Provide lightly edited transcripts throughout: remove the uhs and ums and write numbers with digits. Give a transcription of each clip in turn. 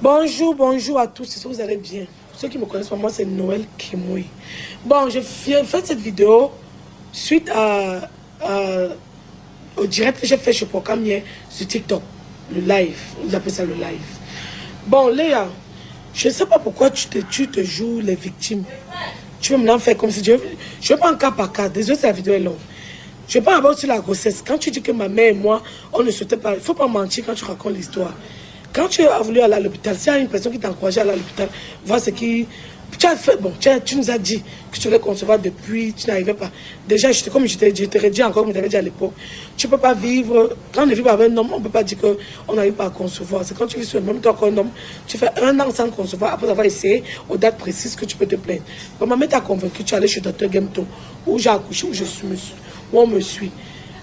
Bonjour, bonjour à tous, si vous allez bien. Pour ceux qui me connaissent, moi c'est Noël Kimoui. Bon, j'ai fait cette vidéo suite au direct que j'ai fait chez Programme hier sur TikTok. Le live, ils appellent ça le live. Bon, Léa, je ne sais pas pourquoi tu te joues les victimes. Tu veux maintenant faire comme si je veux pas en cas par cas. Désolé, la vidéo est longue. Je vais pas avoir sur la grossesse. Quand tu dis que ma mère et moi, on ne souhaitait pas, il ne faut pas mentir quand tu racontes l'histoire. Quand tu as voulu aller à l'hôpital, s'il y a une personne qui t'a encouragé à aller à l'hôpital, voir ce qui... Tu as fait, bon, tu nous as dit que tu voulais concevoir depuis, tu n'arrivais pas. Déjà, comme je t'ai dit encore, comme je t'avais dit à l'époque, tu ne peux pas vivre, quand on ne vit pas avec un homme, on ne peut pas dire qu'on n'arrive pas à concevoir. C'est quand tu vis sur le même temps qu'un homme, tu fais 1 an sans concevoir, après avoir essayé aux dates précises que tu peux te plaindre. Bon, ma mère t'a convaincu, tu es allé chez Dr Gemto, où j'ai accouché, où on me suit.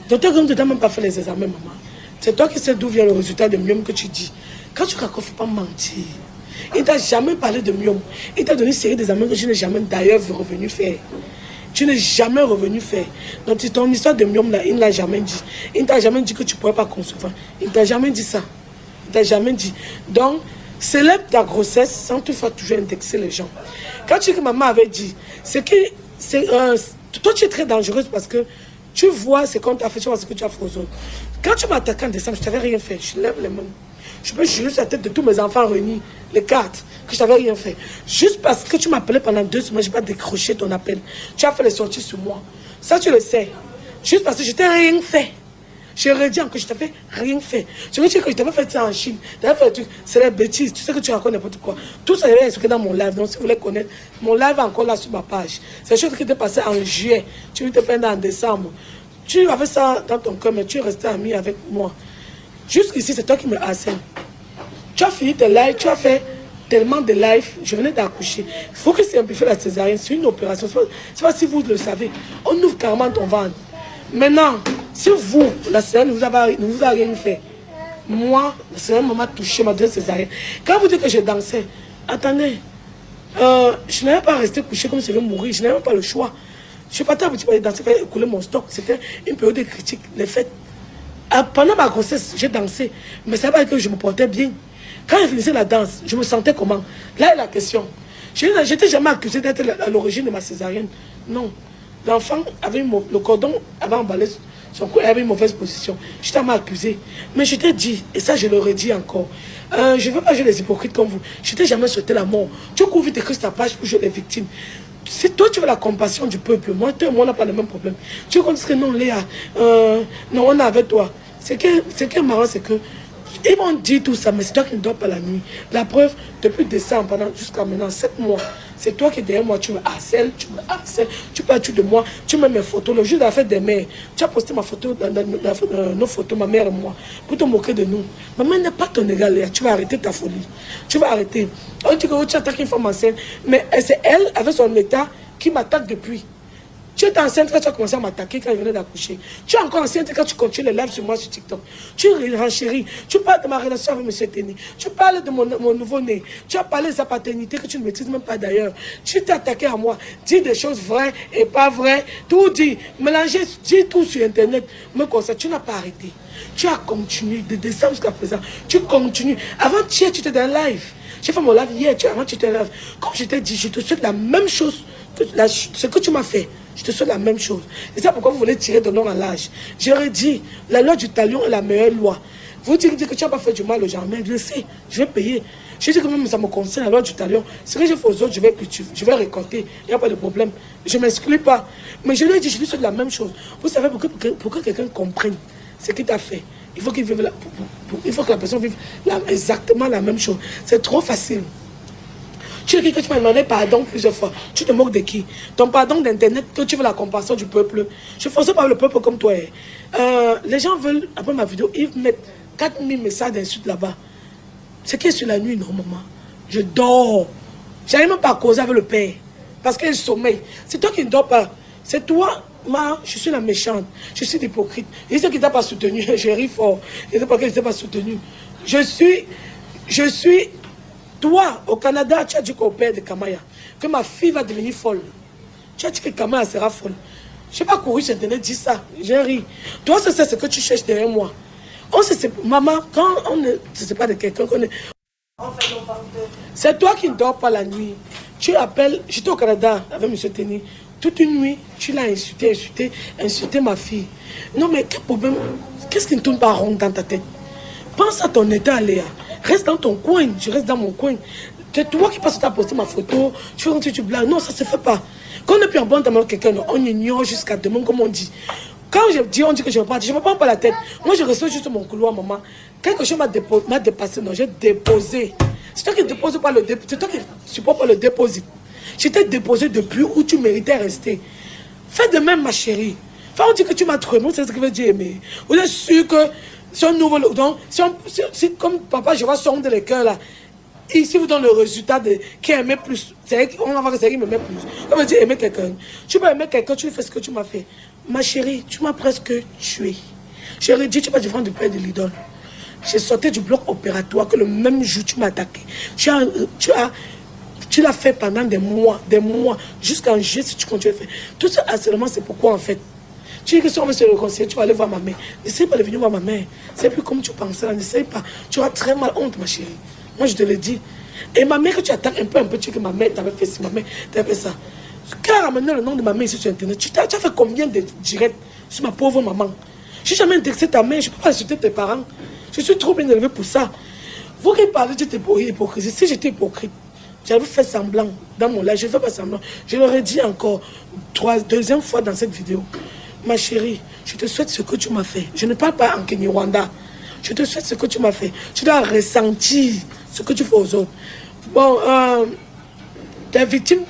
Dr Gemto ne t'a même pas fait les examens, maman. C'est toi qui sais d'où vient le résultat de myome que tu dis. Quand tu racontes, il ne faut pas mentir. Il ne t'a jamais parlé de myome. Il t'a donné une série d'examens que je n'ai jamais d'ailleurs revenu faire. Tu n'es jamais revenu faire. Donc ton histoire de myome, là, il ne l'a jamais dit. Il ne t'a jamais dit que tu ne pourrais pas concevoir. Il ne t'a jamais dit ça. Il ne t'a jamais dit. Donc, célèbre ta grossesse sans toutefois toujours indexer les gens. Quand tu dis que maman avait dit, c'est que toi tu es très dangereuse parce que tu vois ce qu'on t'a fait, tu vois ce que tu as fait aux autres. Quand tu m'attaques en décembre, je ne t'avais rien fait. Je lève les mains. Je peux jurer sur la tête de tous mes enfants réunis, les 4, que je t'avais rien fait. Juste parce que tu m'appelais pendant 2 semaines, je n'ai pas décroché ton appel. Tu as fait les sorties sur moi. Ça, tu le sais. Juste parce que je t'ai rien fait. Je redis encore que je t'avais rien fait. Je veux dire que je t'avais fait ça en Chine. C'est des bêtises. Tu sais que tu racontes n'importe quoi. Tout ça est expliqué dans mon live. Donc, si vous voulez connaître, mon live est encore là sur ma page. C'est chose qui t'est passée en juillet. Tu te plaindre en décembre. Tu avais ça dans ton cœur, mais tu es resté ami avec moi. Jusqu'ici, c'est toi qui me harcèle. Tu as fini tes lives, tu as fait tellement de lives. Je venais d'accoucher. Il faut que simplifier la césarienne. C'est une opération. Ce n'est pas si vous le savez. On ouvre carrément ton ventre. Maintenant, si vous, la césarienne ne vous a rien fait, moi, la césarienne m'a touché, m'a donné césarienne. Quand vous dites que je dansais, attendez, je n'avais pas resté couché comme si je vais mourir. Je n'avais même pas le choix. Je suis pas très petit pour aller danser, faire écouler mon stock. C'était une période de critique. Les fêtes. Pendant ma grossesse, j'ai dansé, mais ça veut dire que je me portais bien. Quand je finissais la danse, je me sentais comment? Là est la question. Je n'étais jamais accusée d'être à l'origine de ma césarienne. Non. L'enfant avait le cordon avait emballé son cou, il avait une mauvaise position. Je n'étais jamais accusée. Mais je t'ai dit, et ça je le redis encore, je ne veux pas jouer les hypocrites comme vous. Je t'ai jamais souhaité la mort. Tu cours vite écrit ta page pour jouer les victimes. Si toi tu veux la compassion du peuple, moi on n'a pas le même problème. Tu dis que non, Léa, non, on est avec toi. Ce qui est marrant, c'est que ils vont dire tout ça, mais c'est toi qui ne dors pas la nuit. La preuve, depuis décembre, jusqu'à maintenant, 7 mois, c'est toi qui derrière moi, tu me harcèles, tu parles de moi, tu mets mes photos. Le jour de la fête des mères, tu as posté ma photo, nos photos, ma mère et moi, pour te moquer de nous. Maman n'est pas ton égal, Léa. Tu vas arrêter ta folie. Tu vas arrêter. On dit que tu attaques une femme enceinte, mais c'est elle, avec son état, qui m'attaque depuis. Tu es enceinte quand tu as commencé à m'attaquer quand je venais d'accoucher. Tu es encore enceinte quand tu continues les lives sur moi sur TikTok. Tu renchéris. Tu parles de ma relation avec M. Téni. Tu parles de mon nouveau-né. Tu as parlé de sa paternité que tu ne maîtrises même pas d'ailleurs. Tu t'es attaqué à moi. Dis des choses vraies et pas vraies. Tout dit. Mélanger, dis tout sur Internet. Me concerne. Tu n'as pas arrêté. Tu as continué de décembre jusqu'à présent. Tu continues. Avant, tu étais dans un live. J'ai fait mon live hier. Avant, tu étais live. Comme je t'ai dit, je te souhaite la même chose. Ce que tu m'as fait, je te souhaite la même chose. C'est ça pourquoi vous voulez tirer de nom à l'âge. J'aurais dit, la loi du talion est la meilleure loi. Vous dites que tu n'as pas fait du mal aux gens, mais je le sais, je vais payer. Je dis que même ça me concerne, la loi du talion. Ce que j'ai fait aux autres, je vais récolter. Il n'y a pas de problème. Je ne m'exclus pas. Mais je lui ai dit, je lui souhaite la même chose. Vous savez, pour que quelqu'un comprenne ce qu'il t'a fait, il faut qu'il vive il faut que la personne vive exactement la même chose. C'est trop facile. Tu dis que tu m'as demandé pardon plusieurs fois. Tu te moques de qui? Ton pardon d'Internet, que tu veux la compassion du peuple. Je suis forcé par le peuple comme toi. Les gens veulent, après ma vidéo, ils mettent 4000 messages d'insultes là-bas. C'est qui est sur la nuit, normalement. Je dors. Je n'arrive même pas à causer avec le père. Parce qu'il sommeille. C'est toi qui ne dors pas. C'est toi, je suis la méchante. Je suis l'hypocrite. Il dit qu'il ne t'a pas soutenu. J'ai ri fort. Il ne dit pas qu'il ne t'a pas soutenu. Je suis... Toi, au Canada, tu as dit qu'au père de Kamaya, que ma fille va devenir folle. Tu as dit que Kamaya sera folle. Je n'ai pas couru sur Internet, dis ça. J'ai ri. Toi, c'est ce que tu cherches derrière moi. On se sait, maman, quand on ne se sépare de quelqu'un, C'est toi qui ne dors pas la nuit. Tu appelles, j'étais au Canada avec M. Téni. Toute une nuit, tu l'as insulté ma fille. Non, mais quel problème? Qu'est-ce qui ne tourne pas rond dans ta tête? Pense à ton état, Léa. Reste dans ton coin, je reste dans mon coin. C'est toi qui passes à poster ma photo, tu fais comme si tu blagues. Non, ça ne se fait pas. Quand on est plus en bonne avec quelqu'un, on ignore jusqu'à demain, comme on dit. Quand je dis, on dit que je ne me prends pas la tête. Moi, je reste juste mon couloir, maman. Quelque chose m'a dépassé, non, j'ai déposé. C'est toi qui ne déposes pas le dépôt. C'est toi qui ne supportes pas le dépôt. Je t'ai déposé depuis où tu méritais rester. Fais de même, ma chérie. Enfin, on dit que tu m'as trouvé, c'est ce que veut dire aimer. Vous êtes sûr que c'est un nouveau... Donc, si comme papa, je vais sonder les cœurs là. Ici, vous donne le résultat de qui aimait plus. On va voir que c'est qui m'aimait plus. On va dire aimer quelqu'un. Tu peux aimer quelqu'un, tu fais ce que tu m'as fait. Ma chérie, tu m'as presque tué. Je leur ai dit, tu vas différent du père de l'idole. J'ai sorti du bloc opératoire que le même jour tu m'as attaqué. Tu l'as fait pendant des mois, jusqu'à un jour si tu continues à faire. Tout ça, harcèlement, c'est pourquoi en fait. Tu dis que si on veut se réconcilier, tu vas aller voir ma mère. N'essaye pas de venir voir ma mère. C'est plus comme tu pensais là, n'essaye pas. Tu auras très mal honte, ma chérie. Moi, je te le dis. Et ma mère, que tu attaques un peu, tu dis que ma mère t'avait fait ci, ma mère t'avait fait ça. Car ramener le nom de ma mère ici sur Internet, tu as fait combien de directs sur ma pauvre maman? Je n'ai jamais indexé ta mère, je ne peux pas insulter tes parents. Je suis trop bien élevée pour ça. Vous qui parlez de hypocrisie, si j'étais hypocrite, j'avais fait semblant dans mon live, je ne fais pas semblant. Je l'aurais dit encore, deuxième fois dans cette vidéo. Ma chérie, je te souhaite ce que tu m'as fait. Je ne parle pas en Kenyawanda. Je te souhaite ce que tu m'as fait. Tu dois ressentir ce que tu fais aux autres. Bon, tes victimes,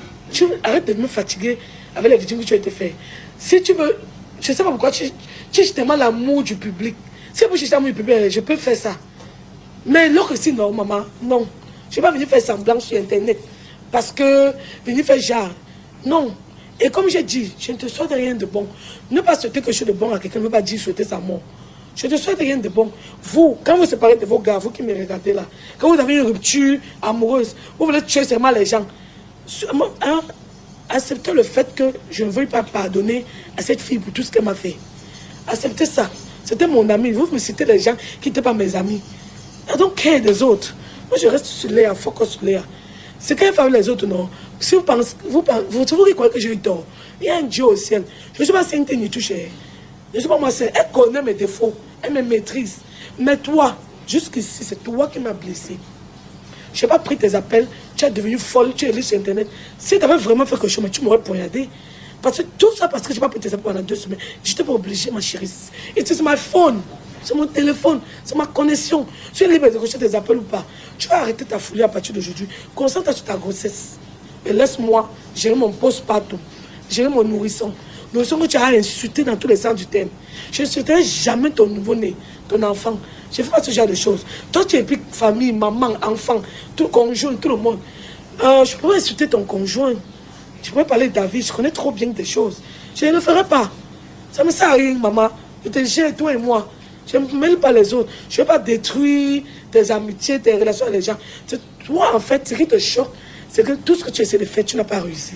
arrête de me fatiguer avec les victimes que tu as été fait. Si tu veux, je ne sais pas pourquoi, tu cherches tellement l'amour du public. Si vous cherchez l'amour du public, je peux faire ça. Mais l'autre aussi, non, maman, non. Je ne vais pas venir faire semblant sur Internet. Parce que, venir faire genre. Non. Et comme j'ai dit, je ne te souhaite rien de bon. Ne pas souhaiter quelque chose de bon à quelqu'un, ne pas dire souhaiter sa mort. Je ne te souhaite rien de bon. Vous, quand vous séparez de vos gars, vous qui me regardez là, quand vous avez une rupture amoureuse, vous voulez tuer seulement les gens. Acceptez le fait que je ne veuille pas pardonner à cette fille pour tout ce qu'elle m'a fait. Acceptez ça. C'était mon ami. Vous me citez les gens qui n'étaient pas mes amis. I don't care des autres. Moi, je reste sur Léa, focus sur Léa. C'est qu'elle fait avec les autres, non. Si vous pensez, vous croyez que j'ai eu tort. Il y a un Dieu au ciel. Je ne suis pas sainte ni touchée. Je ne suis pas moi seule. Elle connaît mes défauts. Elle me maîtrise. Mais toi, jusqu'ici, c'est toi qui m'as blessé. Je n'ai pas pris tes appels. Tu es devenue folle. Tu es allée sur Internet. Si tu avais vraiment fait quelque chose, tu m'aurais poignardé. Parce que tout ça, parce que je n'ai pas pris tes appels pendant 2 semaines. Je n'étais pas obligée, ma chérie. It is my phone. C'est mon téléphone. C'est ma connexion. Tu es libre de rejeter tes appels ou pas. Tu vas arrêter ta folie à partir d'aujourd'hui. Concentre-toi sur ta grossesse. Et laisse-moi gérer mon postpartum. Gérer mon nourrisson. Nourrisson que tu as insulté dans tous les sens du terme. Je ne souhaiterai jamais ton nouveau-né, ton enfant. Je ne fais pas ce genre de choses. Toi, tu impliques famille, maman, enfant, tout le conjoint, tout le monde. Je pourrais insulter ton conjoint. Je pourrais parler de ta vie. Je connais trop bien des choses. Je ne le ferai pas. Ça ne me sert à rien, maman. Je te gère, toi et moi. Je ne mêle pas les autres. Je ne vais pas détruire tes amitiés, tes relations avec les gens. Toi, en fait, ce qui te choque, c'est que tout ce que tu essaies de faire, tu n'as pas réussi.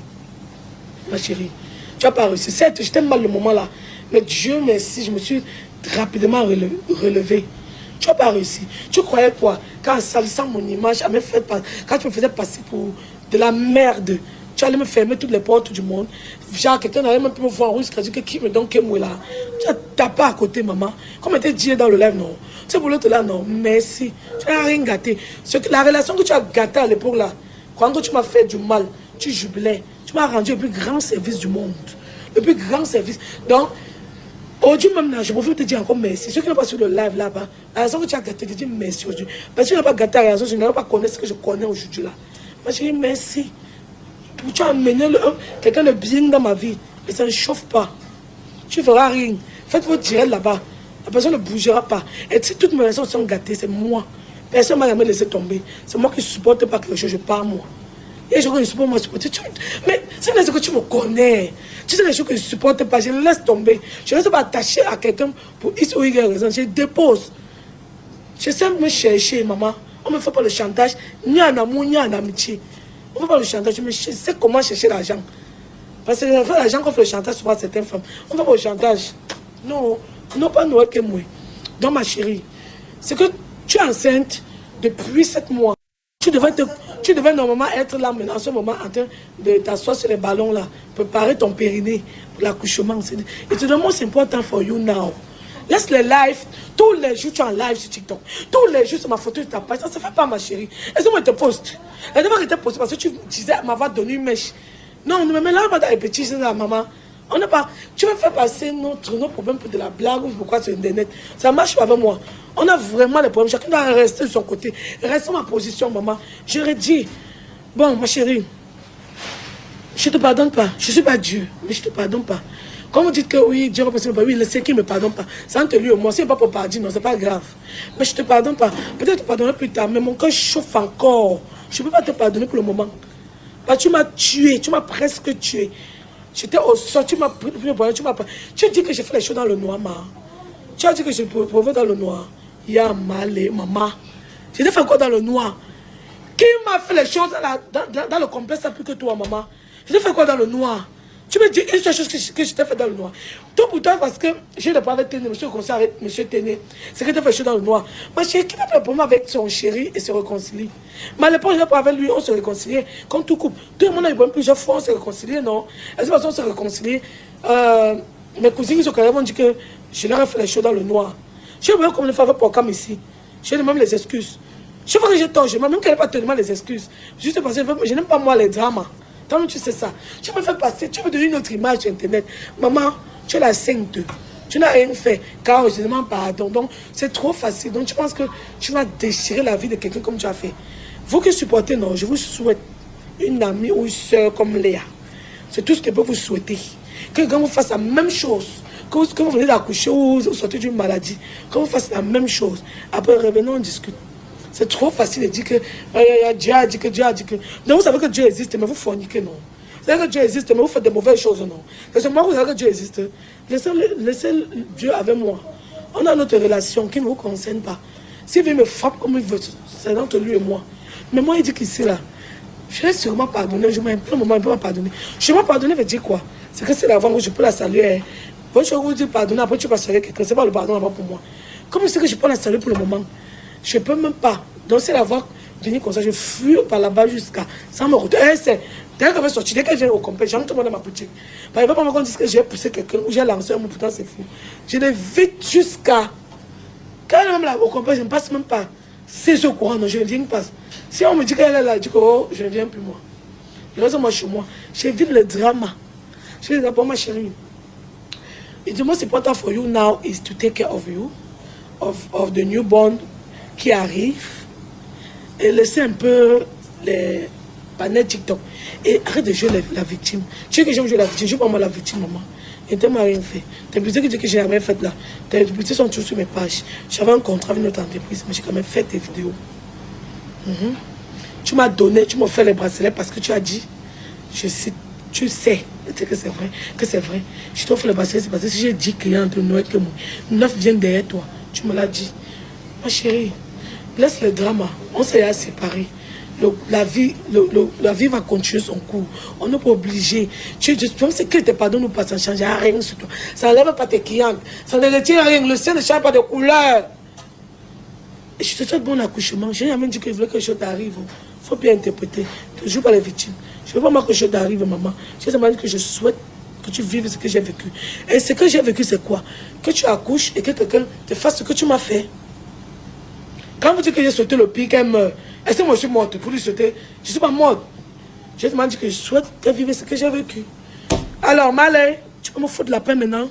Ma chérie, tu n'as pas réussi. Certes, je t'aime mal le moment là. Mais Dieu merci, je me suis rapidement relevée. Tu n'as pas réussi. Tu croyais quoi? Quand en salissant mon image, quand tu me faisais passer pour de la merde, tu allais me fermer toutes les portes du monde. Genre, quelqu'un n'allait même plus me voir en russe, dit que qui me donne moi là. Tu n'as pas à côté, maman. Comme était dit dans le live, non. Tu pour l'autre là, non. Merci. Tu n'as rien gâté. La relation que tu as gâtée à l'époque là, quand tu m'as fait du mal, tu jubilais. Tu m'as rendu le plus grand service du monde. Le plus grand service. Donc, aujourd'hui même là, je préfère te dire encore merci. Ceux qui n'ont pas sur le live là-bas, la raison que tu as gâté, te dis merci aujourd'hui. Parce que tu n'as pas gâté la raison, je n'ai pas connu ce que je connais aujourd'hui là. Moi, je dis merci. Tu as amené quelqu'un de bien dans ma vie. Et ça ne chauffe pas. Tu ne feras rien. Faites votre direct là-bas. La personne ne bougera pas. Et si toutes mes raisons sont gâtées, c'est moi. Personne ne m'a jamais laissé tomber. C'est moi qui ne supporte pas quelque chose, je pars moi. Et je ne supporte pas supporter. Mais c'est ce que tu me connais. Tu sais les choses que je ne supporte pas, je les laisse tomber. Je ne reste pas attaché à quelqu'un pour X ou Y raison. Je dépose. Je sais me chercher, maman. On ne me fait pas le chantage, ni en amour, ni en amitié. On ne fait pas le chantage, je sais comment chercher l'argent. Parce que l'argent qu'on fait le chantage souvent à certaines femmes. On ne fait pas le chantage. Non, non pas Noël que moi. Donc ma chérie, c'est que tu es enceinte depuis 7 mois. tu devais normalement être là maintenant, en ce moment, en train de t'asseoir sur les ballons là, préparer ton périnée pour l'accouchement. It's the most important for you now. Laisse les lives, tous les jours tu es en live sur TikTok. Tous les jours sur ma photo de ta page. Ça ne se fait pas, ma chérie. Est-ce que moi je te poste? La dernière fois que je t'ai posté parce que tu disais m'avoir donné une mèche. Non, ne me mets là pas dans les petits, c'est la maman. On n'a pas. Tu veux faire passer nos problèmes pour de la blague ou pourquoi sur Internet. Ça marche pas avec moi. On a vraiment les problèmes. Chacun doit rester de son côté. Reste ma position, maman. J'aurais dit, bon, ma chérie, je ne te pardonne pas. Je ne suis pas Dieu, mais je ne te pardonne pas. Quand vous dites que oui, Dieu va passer, oui, le Seigneur qui ne me pardonne pas. C'est entre lui et moi. Ce n'est pas pour pardonner, non, ce n'est pas grave. Mais je ne te pardonne pas. Peut-être que je te pardonnerai plus tard, mais mon cœur chauffe encore. Je ne peux pas te pardonner pour le moment. Parce que tu m'as tué, tu m'as presque tué. J'étais au sol, tu m'as pris, tu dis que j'ai fait les choses dans le noir, ma. Tu as dit que je provoque dans le noir. Ya malé, maman. J'ai fait quoi dans le noir? Qui m'a fait les choses dans le complexe plus que toi, maman? J'ai fait quoi dans le noir? Tu me dis une seule chose que je t'ai fait dans le noir. Tout pour toi, parce que j'ai le problème avec Téné, monsieur le conseil avec monsieur Téné. C'est que tu as fait les choses dans le noir. Ma chérie, qui n'a pas le problème avec son chéri et se réconcilie? Mais à l'époque, je n'ai pas avec lui, on se réconciliait. Comme tout couple. Tout le monde a eu plusieurs fois, on se réconciliait, non? Et c'est parce qu'on se réconciliait. Mes cousines qui sont quand même dit que je leur ai fait les choses dans le noir. Je sais même comment faire pour comme ici. Je demande les excuses. Chaque fois que j'ai tort, je même qu'elle n'est pas tellement les excuses. Juste parce que je n'aime pas moi les dramas. Tant que tu sais ça, tu me fais passer, tu me donnes une autre image sur Internet. Maman, tu es la sainte. Tu n'as rien fait, car je demande pardon. Donc, c'est trop facile. Donc, tu penses que tu vas déchirer la vie de quelqu'un comme tu as fait. Vous qui supportez, non, je vous souhaite une amie ou une soeur comme Léa. C'est tout ce que je peux vous souhaiter. Que quand vous fassiez la même chose, que vous venez d'accoucher ou vous sortez d'une maladie, que vous fassiez la même chose. Après, revenons, on discute. C'est trop facile de dire que Dieu a dit que Dieu a dit que. Donc vous savez que Dieu existe, mais vous forniquez, non. Vous savez que Dieu existe, mais vous faites de mauvaises choses, non. C'est moi que vous savez que Dieu existe. Laissez Dieu avec moi. On a notre relation qui ne vous concerne pas. S'il veut me frapper comme il veut, c'est entre lui et moi. Mais moi, il dit qu'ici, là, je vais sûrement pardonner. Je m'implore un moment, il ne peut pas pardonner. Je vais pardonner, veut dire quoi? C'est que c'est l'avant que je peux la saluer. Quand je vous dis pardonner, après tu vas saluer quelqu'un. Ce n'est pas le pardon avant pour moi. Comme c'est que je peux la saluer pour le moment. Je ne peux même pas. Donc, c'est la voix venir comme ça. Je fuis par là-bas jusqu'à. Sans me retourner. Dès qu'elle va sortir, dès que je viens au complet, j'aime tout le monde dans ma boutique. Par exemple, quand on dit que j'ai poussé quelqu'un ou j'ai lancé un mot, pourtant c'est fou. Je l'évite jusqu'à. Quand elle est même là au complet, je ne passe même pas. C'est au courant, non, je ne viens pas. Si on me dit qu'elle est là, je dis que oh, je ne viens plus moi. Je reste moi chez moi. J'évite le drama. Je dis d'abord, ma chérie. Et the most important for you now is to take care of you, of the newborn qui arrive, et laisser un peu les panels TikTok. Et arrête de jouer la victime. Tu sais que j'aime jouer la victime, je joue pas moi la victime, maman. Et tu m'as rien fait. Tes publicités que tu dis que j'ai rien fait là, tes publicités sont toujours sur mes pages. J'avais un contrat avec notre entreprise, mais j'ai quand même fait tes vidéos. Tu m'as donné, tu m'as fait les bracelets parce que tu as dit, je sais, tu sais que c'est vrai, Je t'offre les bracelets, c'est parce que si j'ai 10 clients de Noël que moi, 9 viennent derrière toi, tu me l'as dit. Ma chérie, laisse le drama, on s'est séparés. La vie va continuer son cours. On n'est pas obligé. C'est que tes pardons ou pas, ça ne change rien sur toi. Ça n'enlève pas tes clients. Ça ne retire rien. Le ciel ne change pas de couleur. Et je te souhaite bon accouchement. Je n'ai jamais dit que je voulais que les choses t'arrivent. Il faut bien interpréter. Tu ne joues pas les victimes. Je ne veux pas moi que les choses t'arrivent, maman. Je te dit que je souhaite que tu vives ce que j'ai vécu. Et ce que j'ai vécu, c'est quoi? Que tu accouches et que quelqu'un te fasse ce que tu m'as fait. Quand vous dites que j'ai sauté le pic, qu'elle meurt, est-ce que moi je suis morte pour lui sauter? Je ne suis pas morte. Je te dit que je souhaite qu'elle vive ce que j'ai vécu. Alors, Malé, tu peux me foutre la paix maintenant?